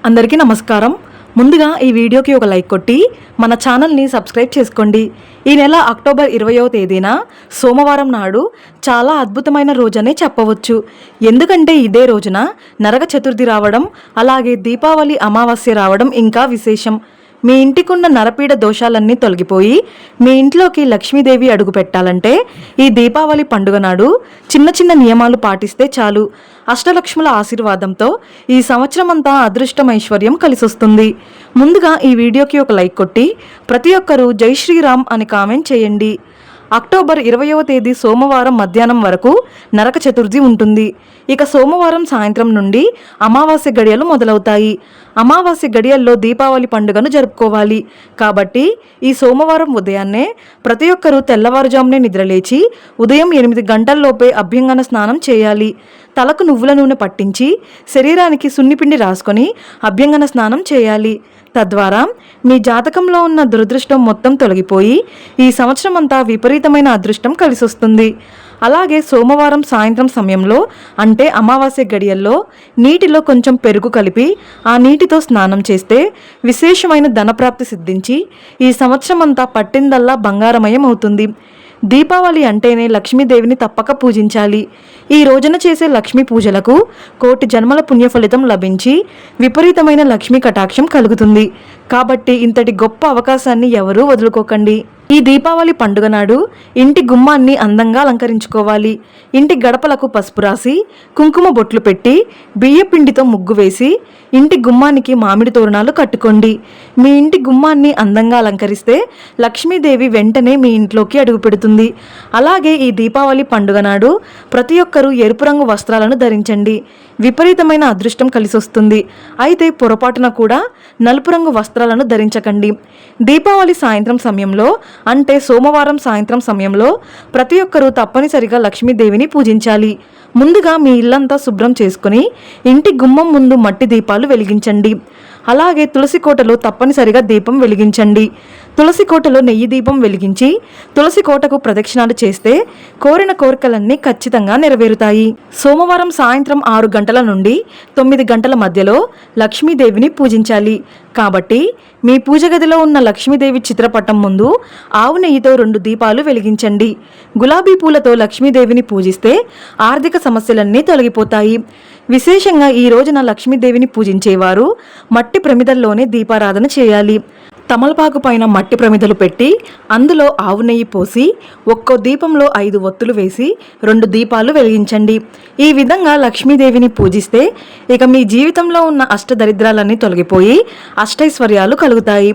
అందరికీ నమస్కారం. ముందుగా ఈ వీడియోకి ఒక లైక్ కొట్టి మన ఛానల్ని సబ్స్క్రైబ్ చేసుకోండి. ఈ నెల అక్టోబర్ 20వ తేదీన సోమవారం నాడు చాలా అద్భుతమైన రోజనే చెప్పవచ్చు. ఎందుకంటే ఇదే రోజున నరక చతుర్థి రావడం, అలాగే దీపావళి అమావాస్య రావడం ఇంకా విశేషం. మీ ఇంటికున్న నరపీడ దోషాలన్నీ తొలగిపోయి మీ ఇంట్లోకి లక్ష్మీదేవి అడుగు పెట్టాలంటే ఈ దీపావళి పండుగ నాడు చిన్న చిన్న నియమాలు పాటిస్తే చాలు. అష్టలక్ష్ముల ఆశీర్వాదంతో ఈ సంవత్సరం అంతా అదృష్టం ఐశ్వర్యం కలిసొస్తుంది. ముందుగా ఈ వీడియోకి ఒక లైక్ కొట్టి ప్రతి ఒక్కరూ జై శ్రీరామ్ అని కామెంట్ చేయండి. అక్టోబర్ 20వ తేదీ సోమవారం మధ్యాహ్నం వరకు నరక చతుర్థి ఉంటుంది. ఇక సోమవారం సాయంత్రం నుండి అమావాస్య గడియలు మొదలవుతాయి. అమావాస్య గడియల్లో దీపావళి పండుగను జరుపుకోవాలి. కాబట్టి ఈ సోమవారం ఉదయాన్నే ప్రతి ఒక్కరూ తెల్లవారుజామునే నిద్రలేచి ఉదయం 8 గంటల్లోపే అభ్యంగన స్నానం చేయాలి. తలకు నువ్వుల నూనె పట్టించి శరీరానికి సున్నిపిండి రాసుకొని అభ్యంగన స్నానం చేయాలి. తద్వారా మీ జాతకంలో ఉన్న దురదృష్టం మొత్తం తొలగిపోయి ఈ సంవత్సరం అంతా విపరీతమైన అదృష్టం కలిసొస్తుంది. అలాగే సోమవారం సాయంత్రం సమయంలో అంటే అమావాస్య గడియల్లో నీటిలో కొంచెం పెరుగు కలిపి ఆ నీటితో స్నానం చేస్తే విశేషమైన ధనప్రాప్తి సిద్ధించి ఈ సంవత్సరం అంతా పట్టిందల్లా బంగారమయం అవుతుంది. దీపావళి అంటేనే లక్ష్మీదేవిని తప్పక పూజించాలి. ఈ రోజున చేసే లక్ష్మీ పూజలకు కోటి జన్మల పుణ్యఫలితం లభించి విపరీతమైన లక్ష్మీ కటాక్షం కలుగుతుంది. కాబట్టి ఇంతటి గొప్ప అవకాశాన్ని ఎవరూ వదులుకోకండి. ఈ దీపావళి పండుగ నాడు ఇంటి గుమ్మాన్ని అందంగా అలంకరించుకోవాలి. ఇంటి గడపలకు పసుపు రాసి కుంకుమ బొట్లు పెట్టి బియ్యపిండితో ముగ్గు వేసి ఇంటి గుమ్మానికి మామిడి తోరణాలు కట్టుకోండి. మీ ఇంటి గుమ్మాన్ని అందంగా అలంకరిస్తే లక్ష్మీదేవి వెంటనే మీ ఇంట్లోకి అడుగు పెడుతుంది. అలాగే ఈ దీపావళి పండుగ నాడు ప్రతి ఒక్కరూ ఎరుపు రంగు వస్త్రాలను ధరించండి. విపరీతమైన అదృష్టం కలిసొస్తుంది. అయితే పొరపాటున కూడా నలుపు రంగు వస్త్రాలను ధరించకండి. దీపావళి సాయంత్రం సమయంలో అంటే సోమవారం సాయంత్రం సమయంలో ప్రతి ఒక్కరూ తప్పనిసరిగా లక్ష్మీదేవిని పూజించాలి. ముందుగా మీ ఇల్లంతా శుభ్రం చేసుకుని ఇంటి గుమ్మం ముందు మట్టి దీపాలు వెలిగించండి. అలాగే తులసి కోటలో తప్పనిసరిగా దీపం వెలిగించండి. తులసి కోటలో నెయ్యి దీపం వెలిగించి తులసి కోటకు ప్రదక్షిణాలు చేస్తే కోరిన కోరికలన్నీ ఖచ్చితంగా నెరవేరుతాయి. సోమవారం సాయంత్రం 6 గంటల నుండి 9 గంటల మధ్యలో లక్ష్మీదేవిని పూజించాలి. కాబట్టి మీ పూజ గదిలో ఉన్న లక్ష్మీదేవి చిత్రపటం ముందు ఆవు నెయ్యితో 2 దీపాలు వెలిగించండి. గులాబీ పూలతో లక్ష్మీదేవిని పూజిస్తే ఆర్థిక సమస్యలన్నీ తొలగిపోతాయి. విశేషంగా ఈ రోజున లక్ష్మీదేవిని పూజించేవారు మట్టి ప్రమిదల్లోనే దీపారాధన చేయాలి. తమలపాకు పైన మట్టి ప్రమిదలు పెట్టి అందులో ఆవు నెయ్యి పోసి ఒక్కో దీపంలో 5 ఒత్తులు వేసి 2 దీపాలు వెలిగించండి. ఈ విధంగా లక్ష్మీదేవిని పూజిస్తే ఇక మీ జీవితంలో ఉన్న అష్టదరిద్రాలన్నీ తొలగిపోయి అష్టైశ్వర్యాలు కలుగుతాయి.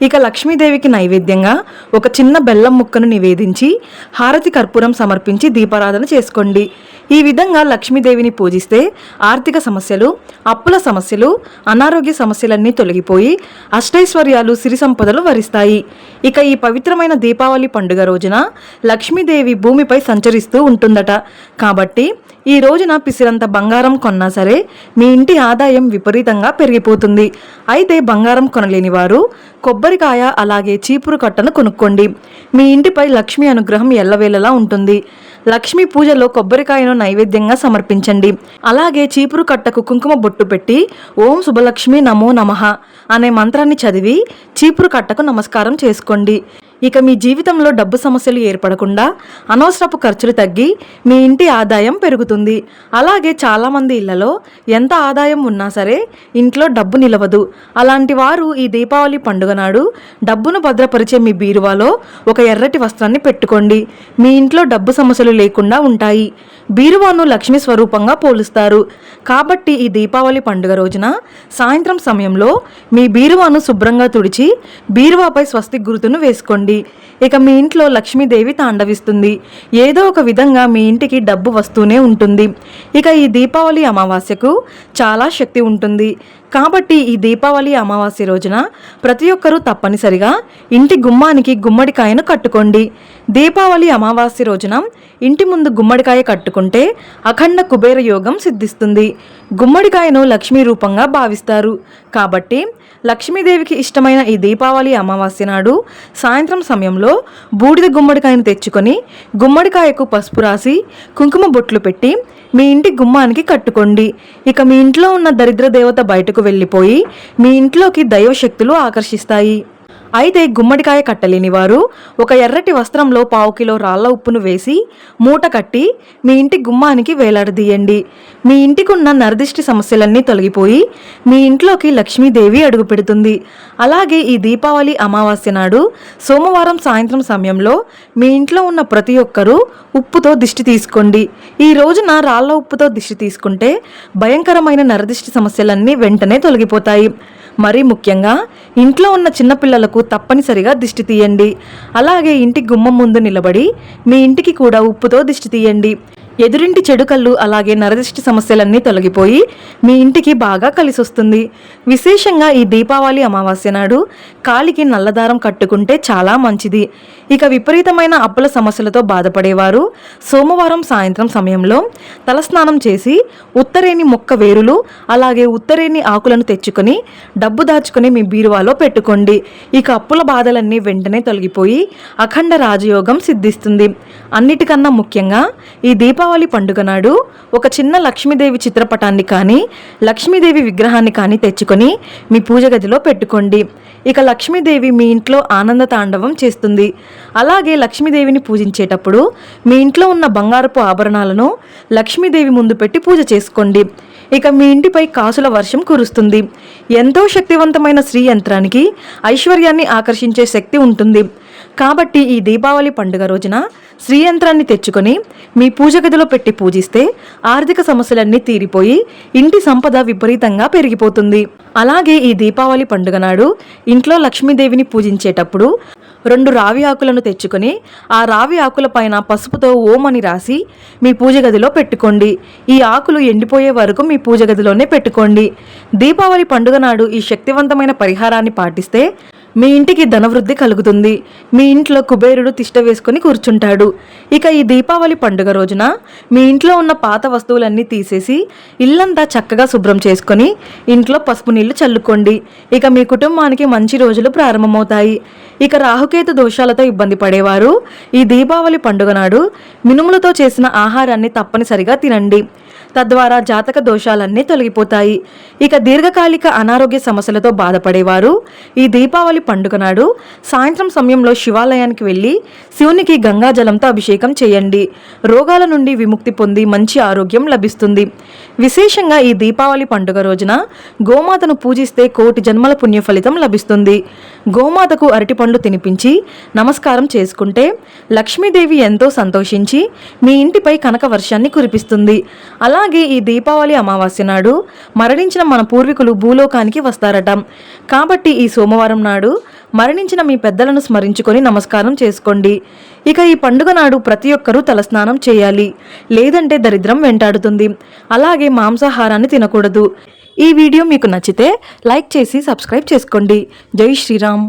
ఇక లక్ష్మీదేవికి నైవేద్యంగా ఒక చిన్న బెల్లం ముక్కను నివేదించి హారతి కర్పూరం సమర్పించి దీపారాధన చేసుకోండి. ఈ విధంగా లక్ష్మీదేవిని పూజిస్తే ఆర్థిక సమస్యలు, అప్పుల సమస్యలు, అనారోగ్య సమస్యలన్నీ తొలగిపోయి అష్టైశ్వర్యాలు, సిరి సంపదలు వరిస్తాయి. ఇక ఈ పవిత్రమైన దీపావళి పండుగ రోజున లక్ష్మీదేవి భూమిపై సంచరిస్తూ ఉంటుందట. కాబట్టి ఈ రోజున పిసిరంత బంగారం కొన్నా సరే మీ ఇంటి ఆదాయం విపరీతంగా పెరిగిపోతుంది. అయితే బంగారం కొనలేని వారు కొబ్బరికాయ అలాగే చీపురు కట్టను కొనుక్కోండి. మీ ఇంటిపై లక్ష్మీ అనుగ్రహం ఎల్లవేళలా ఉంటుంది. లక్ష్మీ పూజలో కొబ్బరికాయను నైవేద్యంగా సమర్పించండి. అలాగే చీపురు కట్టకు కుంకుమ బొట్టు పెట్టి ఓం శుభలక్ష్మి నమో నమః అనే మంత్రాన్ని చదివి చీపురు కట్టకు నమస్కారం చేసుకోండి. ఇక మీ జీవితంలో డబ్బు సమస్యలు ఏర్పడకుండా అనవసరపు ఖర్చులు తగ్గి మీ ఇంటి ఆదాయం పెరుగుతుంది. అలాగే చాలామంది ఇళ్లలో ఎంత ఆదాయం ఉన్నా సరే ఇంట్లో డబ్బు నిలవదు. అలాంటి వారు ఈ దీపావళి పండుగ నాడు డబ్బును భద్రపరిచే మీ బీరువాలో ఒక ఎర్రటి వస్త్రాన్ని పెట్టుకోండి. మీ ఇంట్లో డబ్బు సమస్యలు లేకుండా ఉంటాయి. బీరువాను లక్ష్మీ స్వరూపంగా పోలుస్తారు. కాబట్టి ఈ దీపావళి పండుగ రోజున సాయంత్రం సమయంలో మీ బీరువాను శుభ్రంగా తుడిచి బీరువాపై స్వస్తిక్ గుర్తును వేసుకోండి. ఇక మీ ఇంట్లో లక్ష్మీదేవి తాండవిస్తుంది. ఏదో ఒక విధంగా మీ ఇంటికి డబ్బు వస్తూనే ఉంటుంది. ఇక ఈ దీపావళి అమావాస్యకు చాలా శక్తి ఉంటుంది. కాబట్టి ఈ దీపావళి అమావాస్య రోజున ప్రతి ఒక్కరూ తప్పనిసరిగా ఇంటి గుమ్మానికి గుమ్మడికాయను కట్టుకోండి. దీపావళి అమావాస్య రోజున ఇంటి ముందు గుమ్మడికాయ కట్టుకుంటే అఖండ కుబేర యోగం సిద్ధిస్తుంది. గుమ్మడికాయను లక్ష్మీ రూపంగా భావిస్తారు. కాబట్టి లక్ష్మీదేవికి ఇష్టమైన ఈ దీపావళి అమావాస్య నాడు సాయంత్రం సమయంలో బూడిద గుమ్మడికాయను తెచ్చుకొని గుమ్మడికాయకు పసుపు రాసి కుంకుమ బొట్లు పెట్టి మీ ఇంటి గుమ్మానికి కట్టుకోండి. ఇక మీ ఇంట్లో ఉన్న దరిద్ర దేవత బయటకు వెళ్ళిపోయి మీ ఇంట్లోకి దైవశక్తులు ఆకర్షిస్తాయి. అయితే గుమ్మడికాయ కట్టలేని వారు ఒక ఎర్రటి వస్త్రంలో 1/4 కిలో రాళ్ల ఉప్పును వేసి మూట కట్టి మీ ఇంటి గుమ్మానికి వేలాడదీయండి. మీ ఇంటికి ఉన్న నరదిష్టి సమస్యలన్నీ తొలగిపోయి మీ ఇంట్లోకి లక్ష్మీదేవి అడుగు పెడుతుంది. అలాగే ఈ దీపావళి అమావాస్య నాడు సోమవారం సాయంత్రం సమయంలో మీ ఇంట్లో ఉన్న ప్రతి ఒక్కరూ ఉప్పుతో దిష్టి తీసుకోండి. ఈ రోజున రాళ్ల ఉప్పుతో దిష్టి తీసుకుంటే భయంకరమైన నరదిష్టి సమస్యలన్నీ వెంటనే తొలగిపోతాయి. మరీ ముఖ్యంగా ఇంట్లో ఉన్న చిన్నపిల్లలకు తప్పనిసరిగా దిష్టి తీయండి. అలాగే ఇంటి గుమ్మం ముందు నిలబడి మీ ఇంటికి కూడా ఉప్పుతో దిష్టి తీయండి. ఎదురింటి చెడు కళ్ళు అలాగే నరదిష్టి సమస్యలన్నీ తొలగిపోయి మీ ఇంటికి బాగా కలిసొస్తుంది. విశేషంగా ఈ దీపావళి అమావాస్య నాడు కాలికి నల్లదారం కట్టుకుంటే చాలా మంచిది. ఇక విపరీతమైన అప్పుల సమస్యలతో బాధపడేవారు సోమవారం సాయంత్రం సమయంలో తలస్నానం చేసి ఉత్తరేణి మొక్క వేరులు అలాగే ఉత్తరేణి ఆకులను తెచ్చుకొని డబ్బు దాచుకొని మీ బీరువాలో పెట్టుకోండి. ఇక అప్పుల బాధలన్నీ వెంటనే తొలగిపోయి అఖండ రాజయోగం సిద్ధిస్తుంది. అన్నిటికన్నా ముఖ్యంగా ఈ దీపావళి పండుగ నాడు ఒక చిన్న లక్ష్మీదేవి చిత్రపటాన్ని కానీ లక్ష్మీదేవి విగ్రహాన్ని కానీ తెచ్చుకొని మీ పూజ గదిలో పెట్టుకోండి. ఇక లక్ష్మీదేవి మీ ఇంట్లో ఆనంద తాండవం చేస్తుంది. అలాగే లక్ష్మీదేవిని పూజించేటప్పుడు మీ ఇంట్లో ఉన్న బంగారపు ఆభరణాలను లక్ష్మీదేవి ముందు పెట్టి పూజ చేసుకోండి. ఇక మీ ఇంటిపై కాసుల వర్షం కురుస్తుంది. ఎంతో శక్తివంతమైన శ్రీ యంత్రానికి ఐశ్వర్యాన్ని ఆకర్షించే శక్తి ఉంటుంది. కాబట్టి ఈ దీపావళి పండుగ రోజున శ్రీయంత్రాన్ని తెచ్చుకొని మీ పూజ గదిలో పెట్టి పూజిస్తే ఆర్థిక సమస్యలన్నీ తీరిపోయి ఇంటి సంపద విపరీతంగా పెరిగిపోతుంది. అలాగే ఈ దీపావళి పండుగ నాడు ఇంట్లో లక్ష్మీదేవిని పూజించేటప్పుడు 2 రావి ఆకులను తెచ్చుకొని ఆ రావి ఆకుల పైన పసుపుతో ఓం అని రాసి మీ పూజ గదిలో పెట్టుకోండి. ఈ ఆకులు ఎండిపోయే వరకు మీ పూజ గదిలోనే పెట్టుకోండి. దీపావళి పండుగ నాడు ఈ శక్తివంతమైన పరిహారాన్ని పాటిస్తే మీ ఇంటికి ధనవృద్ధి కలుగుతుంది. మీ ఇంట్లో కుబేరుడు తిష్ట వేసుకొని కూర్చుంటాడు. ఇక ఈ దీపావళి పండుగ రోజున మీ ఇంట్లో ఉన్న పాత వస్తువులన్నీ తీసేసి ఇల్లంతా చక్కగా శుభ్రం చేసుకొని ఇంట్లో పసుపు నీళ్లు చల్లుకోండి. ఇక మీ కుటుంబానికి మంచి రోజులు ప్రారంభమవుతాయి. ఇక రాహుకేతు దోషాలతో ఇబ్బంది పడేవారు ఈ దీపావళి పండుగ నాడు మినుములతో చేసిన ఆహారాన్ని తప్పనిసరిగా తినండి. తద్వారా జాతక దోషాలన్నీ తొలగిపోతాయి. ఇక దీర్ఘకాలిక అనారోగ్య సమస్యలతో బాధపడేవారు ఈ దీపావళి పండుగ నాడు సాయంత్రం సమయంలో శివాలయానికి వెళ్ళి శివునికి గంగాజలంతో అభిషేకం చేయండి. రోగాల నుండి విముక్తి పొంది మంచి ఆరోగ్యం లభిస్తుంది. విశేషంగా ఈ దీపావళి పండుగ రోజున గోమాతను పూజిస్తే 1,000,000 జన్మల పుణ్య ఫలితం లభిస్తుంది. గోమాతకు అరటిపండ్లు తినిపించి నమస్కారం చేసుకుంటే లక్ష్మీదేవి ఎంతో సంతోషించి మీ ఇంటిపై కనక వర్షాన్ని కురిపిస్తుంది. అలాగే ఈ దీపావళి అమావాస్య నాడు మరణించిన మన పూర్వీకులు భూలోకానికి వస్తారట. కాబట్టి ఈ సోమవారం నాడు మరణించిన మీ పెద్దలను స్మరించుకొని నమస్కారం చేసుకోండి. ఇక ఈ పండుగ నాడు ప్రతి ఒక్కరూ తలస్నానం చేయాలి, లేదంటే దరిద్రం వెంటాడుతుంది. అలాగే మాంసాహారాన్ని తినకూడదు. ఈ వీడియో మీకు నచ్చితే లైక్ చేసి సబ్స్క్రైబ్ చేసుకోండి. జై శ్రీరామ్.